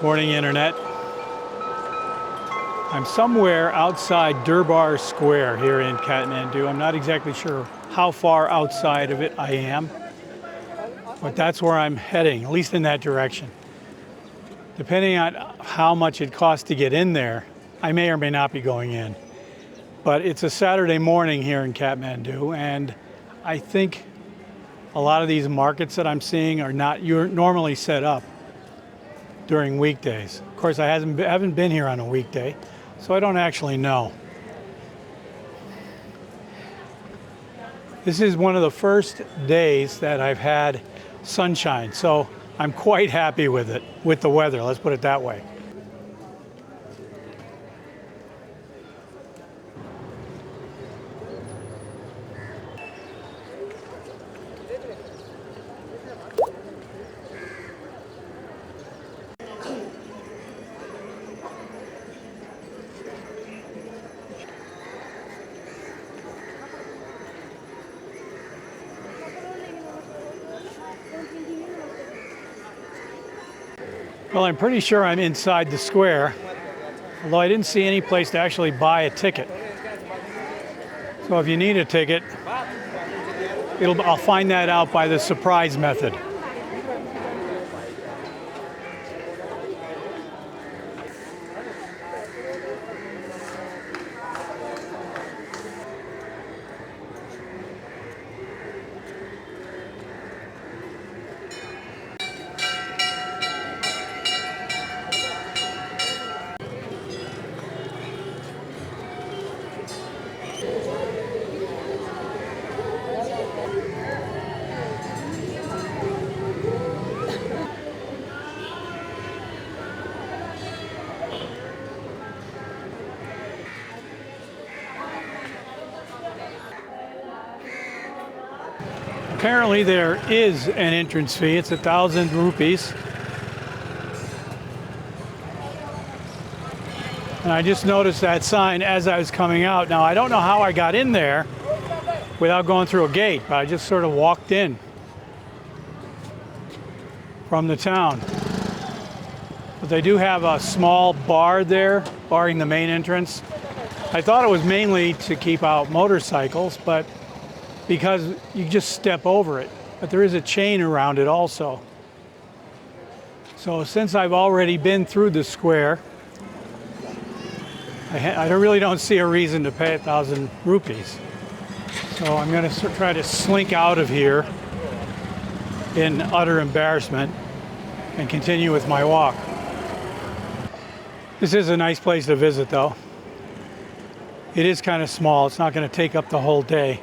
Morning, Internet. I'm somewhere outside Durbar Square here in Kathmandu. I'm not exactly sure how far outside of it I am, but that's where I'm heading, at least in that direction. Depending on how much it costs to get in there, I may or may not be going in. But it's a Saturday morning here in Kathmandu, and I think a lot of these markets that I'm seeing are not normally set up during weekdays. Of course, I haven't been here on a weekday, so I don't actually know. This is one of the first days that I've had sunshine, so I'm quite happy with it, with the weather, let's put it that way. Well, I'm pretty sure I'm inside the square, although I didn't see any place to actually buy a ticket. So if you need a ticket, I'll find that out by the surprise method. Apparently there is an entrance fee. It's 1,000 rupees. And I just noticed that sign as I was coming out. Now, I don't know how I got in there without going through a gate, but I just sort of walked in from the town. But they do have a small bar there, barring the main entrance. I thought it was mainly to keep out motorcycles, but because you just step over it. But there is a chain around it also. So since I've already been through the square, I really don't see a reason to pay 1,000 rupees. So I'm going to try to slink out of here in utter embarrassment and continue with my walk. This is a nice place to visit, though. It is kind of small. It's not going to take up the whole day.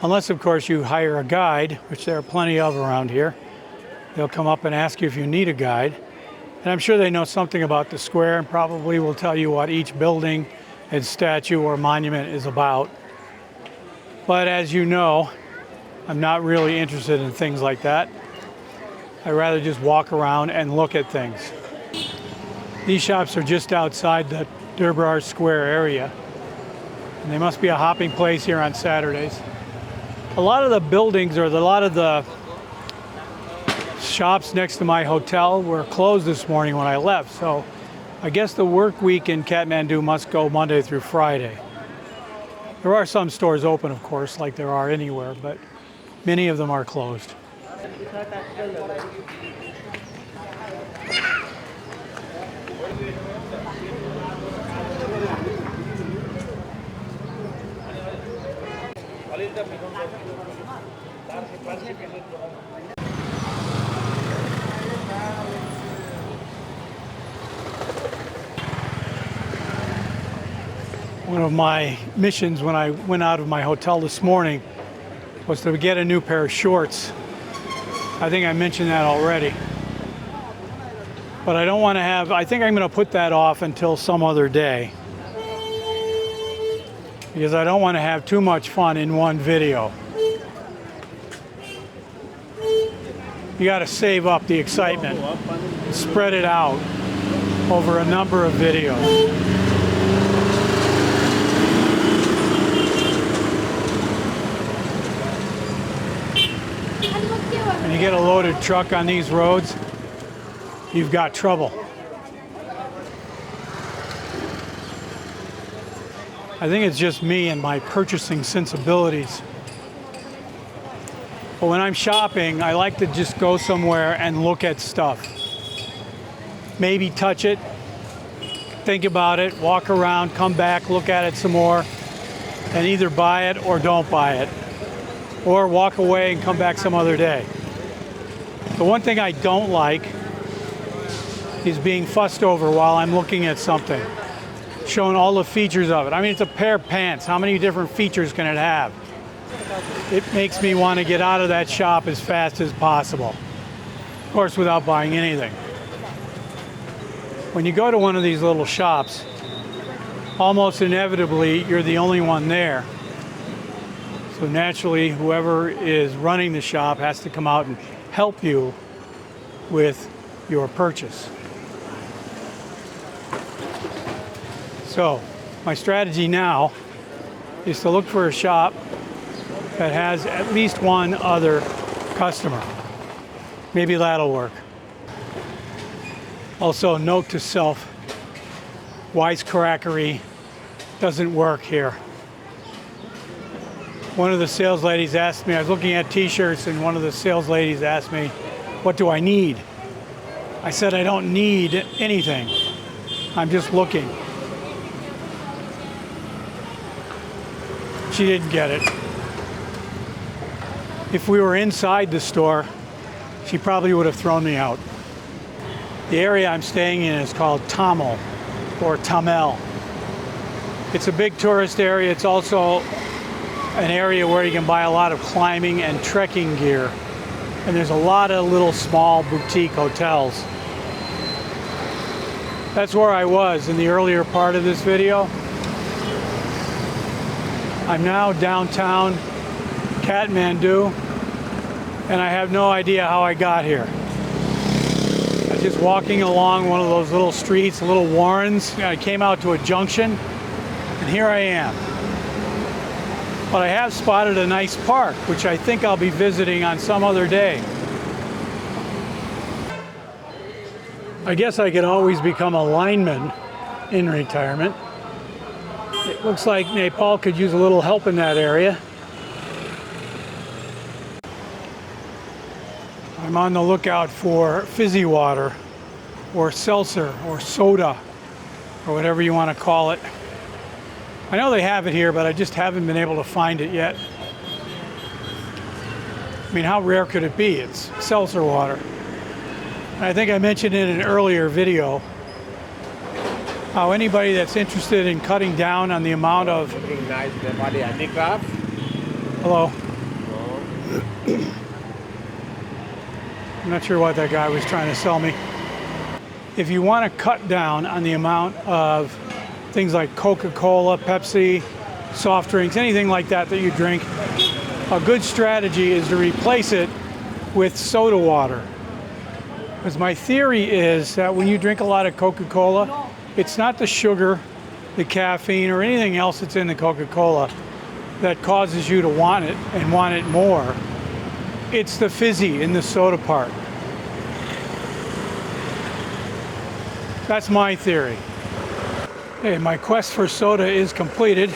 Unless, of course, you hire a guide, which there are plenty of around here. They'll come up and ask you if you need a guide. And I'm sure they know something about the square and probably will tell you what each building and statue or monument is about. But as you know, I'm not really interested in things like that. I'd rather just walk around and look at things. These shops are just outside the Durbar Square area. And they must be a hopping place here on Saturdays. A lot of the buildings or a lot of the shops next to my hotel were closed this morning when I left. So I guess the work week in Kathmandu must go Monday through Friday. There are some stores open, of course, like there are anywhere, but many of them are closed. One of my missions when I went out of my hotel this morning was to get a new pair of shorts. I think I mentioned that already. But I don't want to have, I think I'm going to put that off until some other day. Because I don't want to have too much fun in one video. You got to save up the excitement, spread it out over a number of videos. When you get a loaded truck on these roads, you've got trouble. I think it's just me and my purchasing sensibilities. But when I'm shopping, I like to just go somewhere and look at stuff. Maybe touch it, think about it, walk around, come back, look at it some more, and either buy it or don't buy it. Or walk away and come back some other day. The one thing I don't like is being fussed over while I'm looking at something, showing all the features of it. I mean, it's a pair of pants. How many different features can it have? It makes me want to get out of that shop as fast as possible. Of course, without buying anything. When you go to one of these little shops, almost inevitably, you're the only one there. So naturally, whoever is running the shop has to come out and help you with your purchase. So my strategy now is to look for a shop that has at least one other customer. Maybe that'll work. Also, note to self, wisecrackery doesn't work here. One of the sales ladies asked me, I was looking at t-shirts, and one of the sales ladies asked me, what do I need? I said, I don't need anything. I'm just looking. She didn't get it. If we were inside the store, she probably would have thrown me out. The area I'm staying in is called Tamil, or Tamil. It's a big tourist area. It's also an area where you can buy a lot of climbing and trekking gear. And there's a lot of little small boutique hotels. That's where I was in the earlier part of this video. I'm now downtown Kathmandu, and I have no idea how I got here. I'm just walking along one of those little streets, little warrens. I came out to a junction, and here I am. But I have spotted a nice park, which I think I'll be visiting on some other day. I guess I could always become a lineman in retirement. It looks like Nepal could use a little help in that area. I'm on the lookout for fizzy water, or seltzer, or soda, or whatever you want to call it. I know they have it here, but I just haven't been able to find it yet. I mean, how rare could it be? It's seltzer water. And I think I mentioned in an earlier video how anybody that's interested in cutting down on the amount of... Hello. I'm not sure what that guy was trying to sell me. If you want to cut down on the amount of things like Coca-Cola, Pepsi, soft drinks, anything like that that you drink, a good strategy is to replace it with soda water. Because my theory is that when you drink a lot of Coca-Cola, it's not the sugar, the caffeine, or anything else that's in the Coca-Cola that causes you to want it and want it more. It's the fizzy in the soda part. That's my theory. Okay, my quest for soda is completed.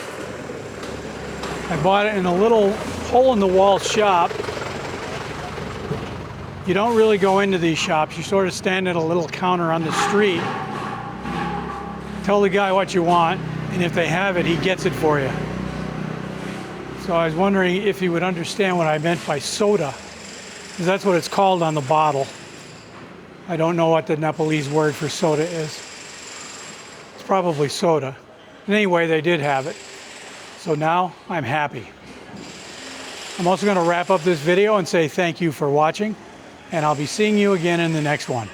I bought it in a little hole-in-the-wall shop. You don't really go into these shops. You sort of stand at a little counter on the street, tell the guy what you want, and if they have it, he gets it for you. So I was wondering if he would understand what I meant by soda, because that's what it's called on the bottle. I don't know what the Nepalese word for soda is. It's probably soda. But anyway, they did have it. So now I'm happy. I'm also going to wrap up this video and say thank you for watching, and I'll be seeing you again in the next one.